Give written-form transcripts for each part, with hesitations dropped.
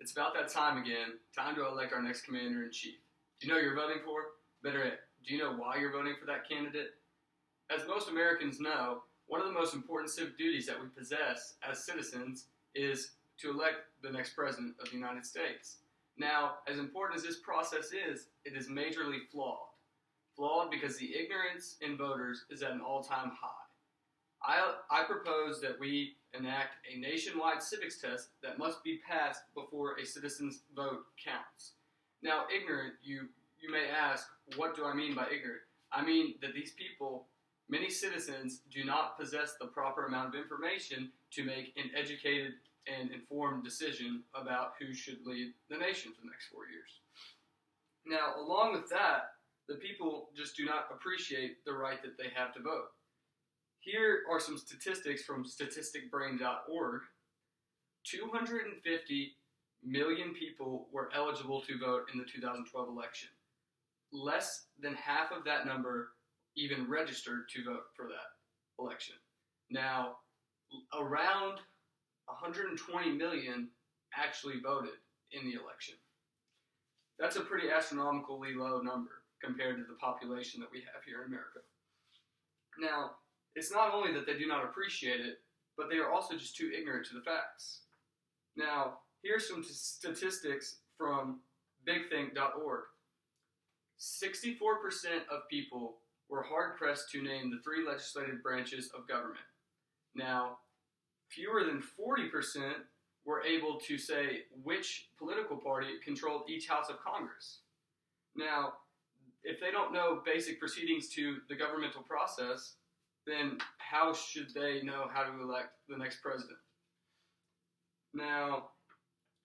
It's about that time again. Time to elect our next commander-in-chief. Do you know who you're voting for? Better yet, do you know why you're voting for that candidate? As most Americans know, one of the most important civic duties that we possess as citizens is to elect the next president of the United States. Now, as important as this process is, it is majorly flawed. Flawed because the ignorance in voters is at an all-time high. I propose that we enact a nationwide civics test that must be passed before a citizen's vote counts. Now, ignorant, you may ask, what do I mean by ignorant? I mean that these people, many citizens, do not possess the proper amount of information to make an educated and informed decision about who should lead the nation for the next 4 years. Now, along with that, the people just do not appreciate the right that they have to vote. Here are some statistics from statisticbrain.org. 250 million people were eligible to vote in the 2012 election. Less than half of that number even registered to vote for that election. Now, around 120 million actually voted in the election. That's a pretty astronomically low number compared to the population that we have here in America. Now, it's not only that they do not appreciate it, but they are also just too ignorant to the facts. Now, here's some statistics from bigthink.org. 64% of people were hard-pressed to name the 3 legislative branches of government. Now, fewer than 40% were able to say which political party controlled each house of Congress. Now, if they don't know basic proceedings to the governmental process, then how should they know how to elect the next president? Now,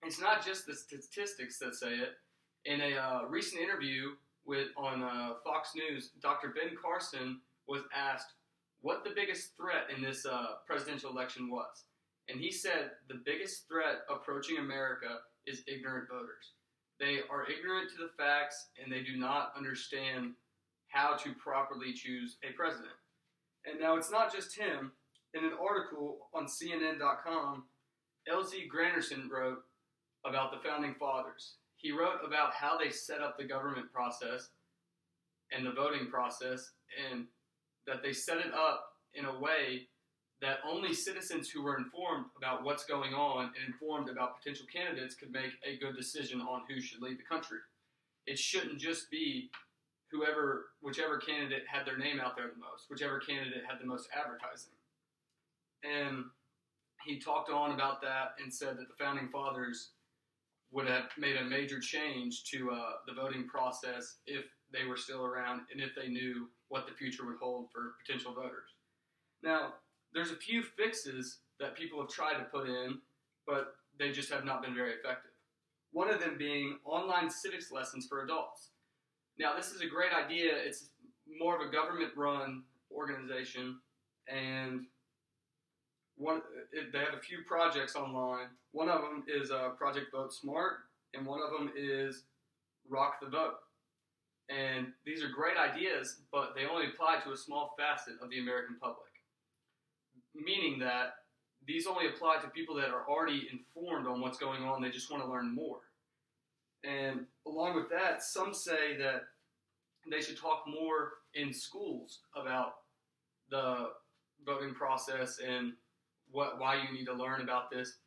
it's not just the statistics that say it. In a recent interview on Fox News, Dr. Ben Carson was asked what the biggest threat in this presidential election was. And he said the biggest threat approaching America is ignorant voters. They are ignorant to the facts, and they do not understand how to properly choose a president. And now it's not just him. In an article on CNN.com, L.Z. Granderson wrote about the Founding Fathers. He wrote about how they set up the government process and the voting process, and that they set it up in a way that only citizens who were informed about what's going on and informed about potential candidates could make a good decision on who should lead the country. It shouldn't just be whichever candidate had their name out there the most, whichever candidate had the most advertising. And he talked on about that and said that the Founding Fathers would have made a major change to the voting process if they were still around and if they knew what the future would hold for potential voters. Now, there's a few fixes that people have tried to put in, but they just have not been very effective. One of them being online civics lessons for adults. Now, this is a great idea. It's more of a government-run organization, and they have a few projects online. One of them is Project Vote Smart, and one of them is Rock the Vote. And these are great ideas, but they only apply to a small facet of the American public, meaning that these only apply to people that are already informed on what's going on. They just want to learn more. And along with that, some say that they should talk more in schools about the voting process and why you need to learn about this.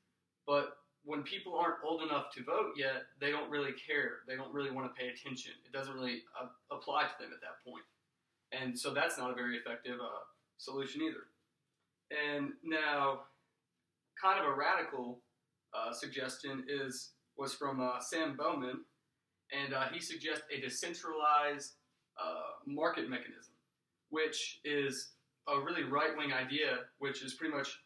But when people aren't old enough to vote yet, they don't really care. They don't really want to pay attention. It doesn't really apply to them at that point. And so that's not a very effective solution either. And now, kind of a radical suggestion was from Sam Bowman, and he suggests a decentralized market mechanism, which is a really right-wing idea, which is pretty much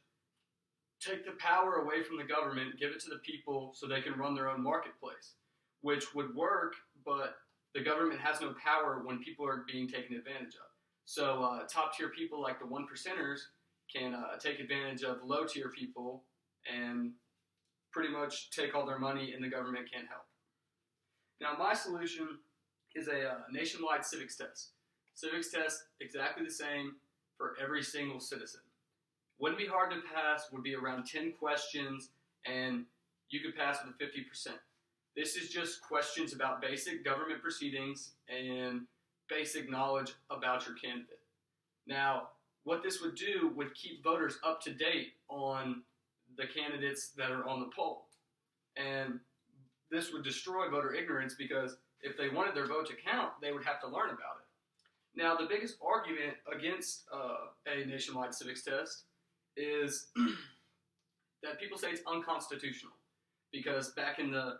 take the power away from the government, give it to the people so they can run their own marketplace, which would work, but the government has no power when people are being taken advantage of. So top-tier people like the 1%ers can take advantage of low-tier people and pretty much take all their money, and the government can't help. Now, my solution is a nationwide civics test. Civics test exactly the same for every single citizen. Wouldn't be hard to pass, would be around 10 questions, and you could pass with a 50%. This is just questions about basic government proceedings and basic knowledge about your candidate. Now, what this would do would keep voters up to date on the candidates that are on the poll. And this would destroy voter ignorance, because if they wanted their vote to count, they would have to learn about it. Now, the biggest argument against a nationwide civics test is that people say it's unconstitutional, because back in the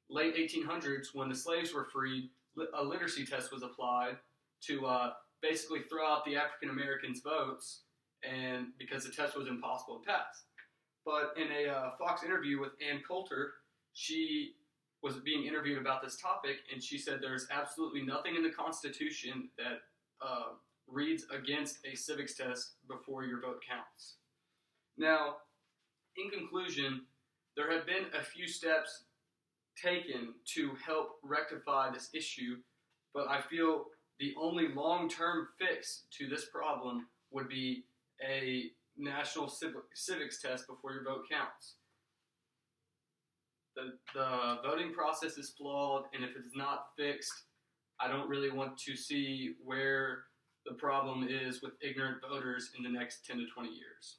late 1800s, when the slaves were freed, a literacy test was applied to basically throw out the African Americans' votes, and because the test was impossible to pass. But in a Fox interview with Ann Coulter, she was being interviewed about this topic, and she said there's absolutely nothing in the Constitution that reads against a civics test before your vote counts. Now, in conclusion, there have been a few steps taken to help rectify this issue, but I feel the only long-term fix to this problem would be a national civics test before your vote counts. The voting process is flawed, and if it's not fixed, I don't really want to see where the problem is with ignorant voters in the next 10 to 20 years.